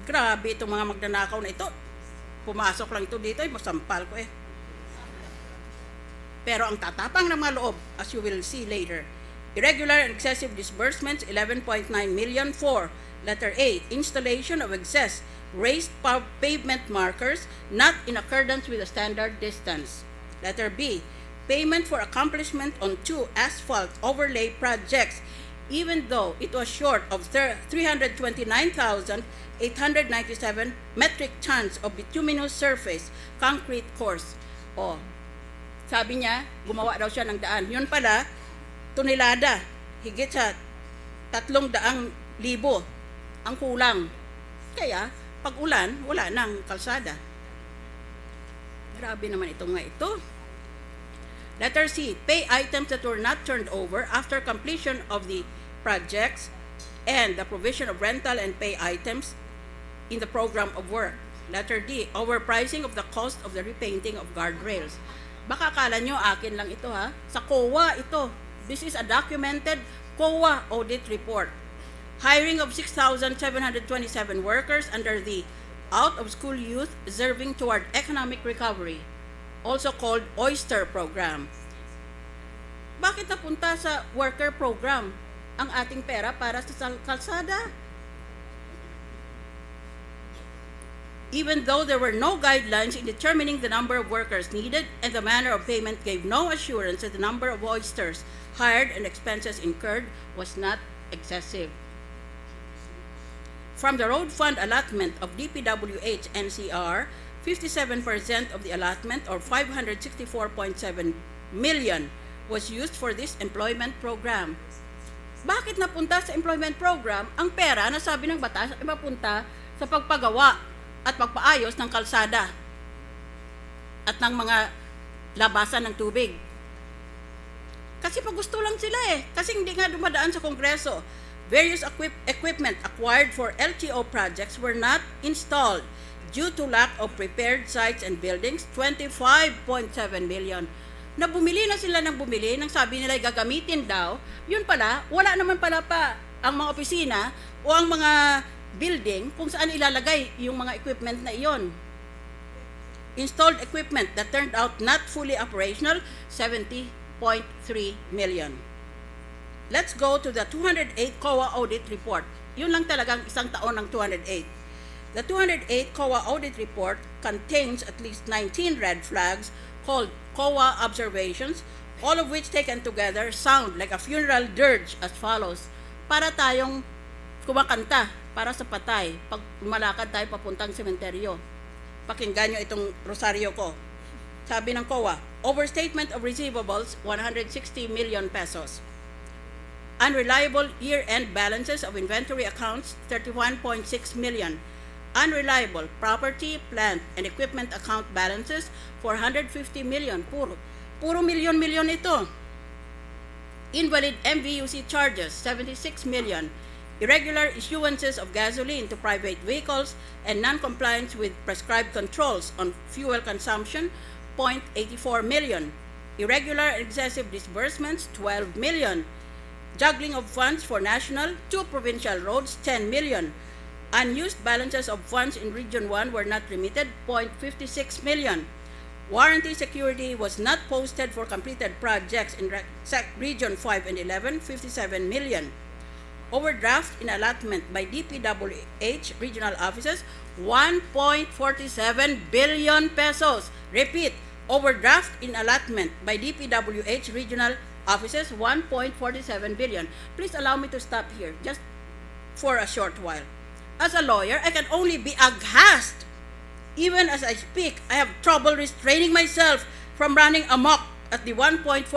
Grabe itong mga magnanakaw na ito. Pumasok lang ito dito, masampal ko eh. Pero ang tatapang ng mga loob, as you will see later. Irregular and excessive disbursements, 11.9 million for letter A, installation of excess raised pavement markers not in accordance with the standard distance. Letter B, payment for accomplishment on 2 asphalt overlay projects even though it was short of 329,897 metric tons of bituminous surface concrete course. O, sabi niya, gumawa daw siya ng daan. Yun pala, tonelada, higit sa 300,000 ang kulang. Kaya, pag ulan, wala nang kalsada. Grabe naman ito nga ito. Letter C, pay items that were not turned over after completion of the projects and the provision of rental and pay items in the program of work. Letter D, overpricing of the cost of the repainting of guardrails. Baka akala nyo akin lang ito ha. Sa COA ito. This is a documented COA audit report. Hiring of 6,727 workers under the out-of-school youth serving toward economic recovery, also called Oyster program. Bakit napunta sa worker program ang ating pera para sa kalsada? Even though there were no guidelines in determining the number of workers needed and the manner of payment gave no assurance that the number of oysters hired and expenses incurred was not excessive. From the road fund allotment of DPWH NCR, 57% of the allotment or 564.7 million was used for this employment program. Bakit napunta sa employment program ang pera na sabi ng batas ay mapunta sa pagpagawa at pagpaayos ng kalsada at ng mga labasan ng tubig? Kasi pag gusto lang sila eh. Kasi hindi nga dumadaan sa Kongreso. Various equipment acquired for LTO projects were not installed due to lack of prepared sites and buildings, 25.7 million. Na bumili na sila ng bumili, nang sabi nila gagamitin daw, yun pala, wala naman pala pa ang mga opisina o ang mga building kung saan ilalagay yung mga equipment na iyon. Installed equipment that turned out not fully operational, 70.3 million. Let's go to the 208 COA audit report. Yun lang talagang isang taon ng 208. The 208 COA audit report contains at least 19 red flags called COA observations, all of which taken together sound like a funeral dirge as follows. Para tayong kumakanta para sa patay pag lumalakad tayo papuntang sementeryo. Pakinggan nyo itong rosaryo ko. Sabi ng COA, overstatement of receivables, 160 million pesos. Unreliable year-end balances of inventory accounts, 31.6 million. Unreliable property, plant, and equipment account balances, 450 million. Puro milyon-milyon ito. Invalid MVUC charges, 76 million. Irregular issuances of gasoline to private vehicles and non-compliance with prescribed controls on fuel consumption, 0.84 million. Irregular and excessive disbursements, 12 million. Juggling of funds for national, 2 provincial roads, 10 million. Unused balances of funds in Region 1 were not remitted, 0.56 million. Warranty security was not posted for completed projects in Region 5 and 11, 57 million. Overdraft in allotment by DPWH regional offices, 1.47 billion pesos. Repeat, overdraft in allotment by DPWH regional offices, 1.47 billion. Please allow me to stop here just for a short while. As a lawyer, I can only be aghast. Even as I speak, I have trouble restraining myself from running amok at the 1.47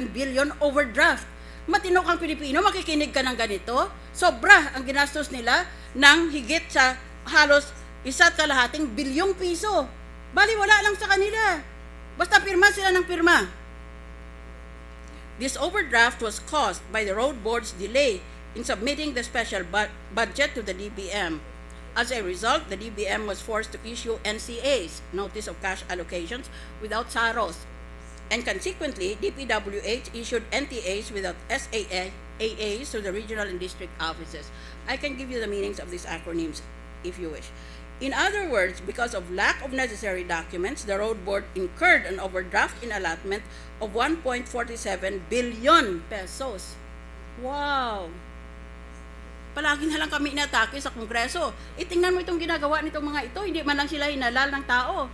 billion overdraft. Matino kang Pilipino, makikinig ka ng ganito. Sobra ang ginastos nila ng higit sa halos 1.5 bilyong piso. Bali wala lang sa kanila. Basta pirma sila ng pirma. This overdraft was caused by the road board's delay in submitting the special budget to the DBM. As a result, the DBM was forced to issue NCAs, Notice of Cash Allocations, without SAROS. And consequently, DPWH issued NTAs without AAs to the regional and district offices. I can give you the meanings of these acronyms. if you wish. In other words, because of lack of necessary documents, the road board incurred an overdraft in allotment of 1.47 billion pesos. Wow! Palagi na lang kami inatake sa Kongreso. Tingnan mo itong ginagawa nitong mga ito, hindi man lang sila hinalal ng tao.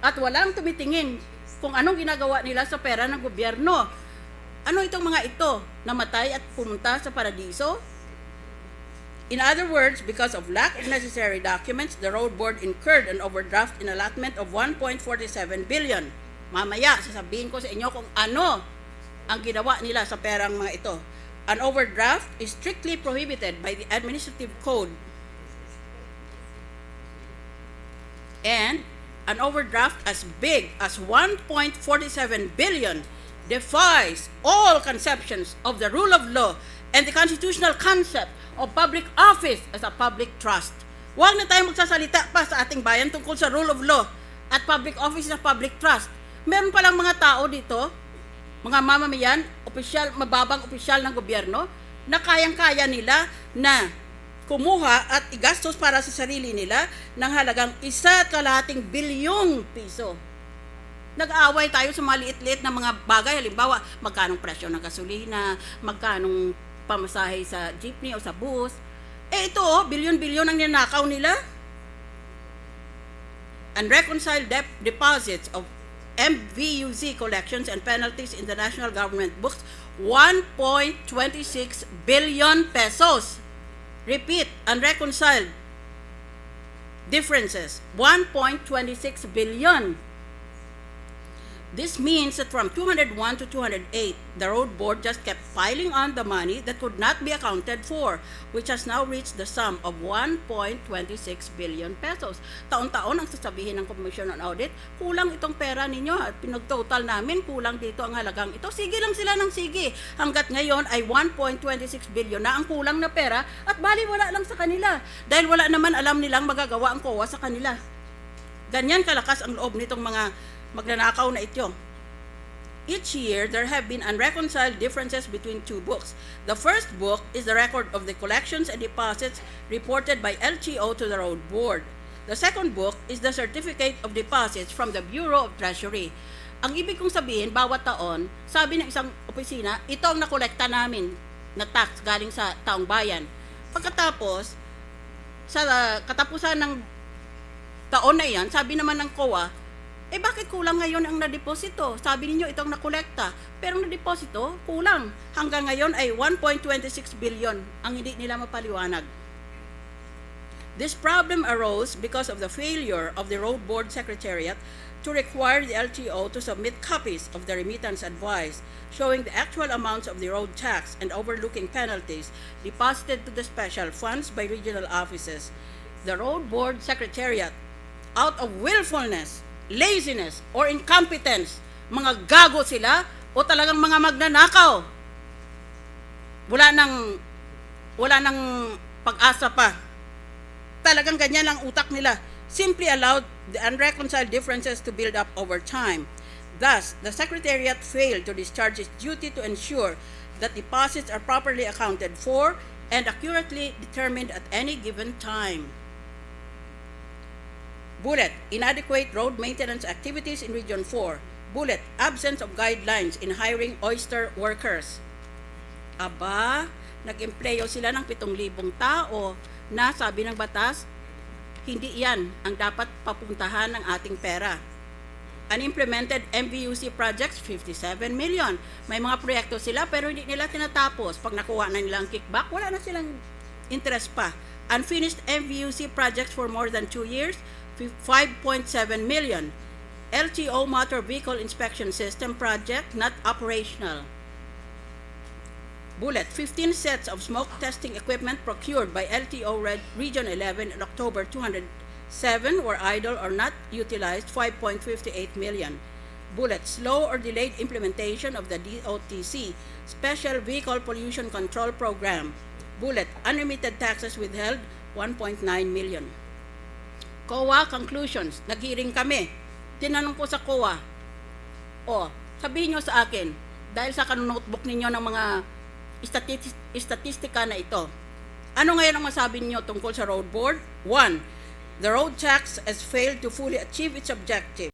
At walang tumitingin kung anong ginagawa nila sa pera ng gobyerno. Ano itong mga ito? Namatay at pumunta sa paradiso? In other words, because of lack of necessary documents, the road board incurred an overdraft in allotment of 1.47 billion. Mamaya, sasabihin ko sa inyo kung ano ang ginawa nila sa perang mga ito. An overdraft is strictly prohibited by the Administrative Code. And an overdraft as big as 1.47 billion defies all conceptions of the rule of law and the constitutional concept of public office as a public trust. Huwag na tayong magsasalita pa sa ating bayan tungkol sa rule of law at public office as a public trust. Meron palang mga tao dito, mga mamamayan, opisyal, mababang opisyal ng gobyerno, na kayang-kaya nila na kumuha at igastos para sa sarili nila ng halagang 1.2 bilyong piso. Nag-aaway tayo sa mga liit-liit na mga bagay, halimbawa, magkanong presyo ng gasolina, magkanong pamasahe sa jeepney o sa bus. Ito, bilyon-bilyon ang ninakaw nila. Unreconciled deposits of MVUC collections and penalties in the national government books, 1.26 billion pesos. Repeat, unreconciled differences, 1.26 billion. This means that from 201 to 208, the road board just kept piling on the money that could not be accounted for, which has now reached the sum of 1.26 billion pesos. Taon-taon ang sasabihin ng Commission on Audit, kulang itong pera ninyo at pinag-total namin, kulang dito ang halagang ito. Sige lang sila ng sige. Hanggat ngayon ay 1.26 billion na ang kulang na pera at bali wala lang sa kanila dahil wala naman alam nilang magagawa ang COA sa kanila. Ganyan kalakas ang loob nitong mga magnanakaw na ito. Each year, there have been unreconciled differences between two books. The first book is the record of the collections and deposits reported by LTO to the road board. The second book is the certificate of deposits from the Bureau of Treasury. Ang ibig kong sabihin, bawat taon, sabi ng isang opisina, ito ang nakolekta namin na tax galing sa taong bayan. Pagkatapos, sa katapusan ng taon na iyan, sabi naman ng COA, bakit kulang ngayon ang nadeposito? Sabi niyo itong nakolekta, pero ang nadeposito kulang. Hanggang ngayon ay 1.26 billion ang hindi nila mapaliwanag. This problem arose because of the failure of the road board secretariat to require the LTO to submit copies of the remittance advice showing the actual amounts of the road tax and overlooking penalties deposited to the special funds by regional offices. The road board secretariat, out of willfulness, laziness, or incompetence, mga gago sila o talagang mga magnanakaw. Wala nang pag-asa pa. Talagang ganyan lang utak nila. Simply allowed the unreconciled differences to build up over time. Thus, the Secretariat failed to discharge its duty to ensure that deposits are properly accounted for and accurately determined at any given time. Bullet, inadequate road maintenance activities in Region 4. Bullet, absence of guidelines in hiring Oyster workers. Aba, nag-empleyo sila ng 7,000 tao na sabi ng batas, hindi yan ang dapat papuntahan ng ating pera. Unimplemented MVUC projects, 57 million. May mga proyekto sila pero hindi nila tinatapos. Pag nakuha na nilang kickback, wala na silang interest pa. Unfinished MVUC projects for more than 2 years, 5.7 million. LTO Motor Vehicle Inspection System project not operational. Bullet, 15 sets of smoke testing equipment procured by LTO Region 11 in October 207 were idle or not utilized, 5.58 million. Bullet, slow or delayed implementation of the DOTC Special Vehicle Pollution Control Program. Bullet, unremitted taxes withheld, 1.9 million. COA conclusions. Nag-hearing kami. Tinanong ko sa COA, sabihin nyo sa akin, dahil sa notebook ninyo ng mga statistika na ito, Ano ngayon ang masabi niyo tungkol sa road board? 1. The road tax has failed to fully achieve its objective.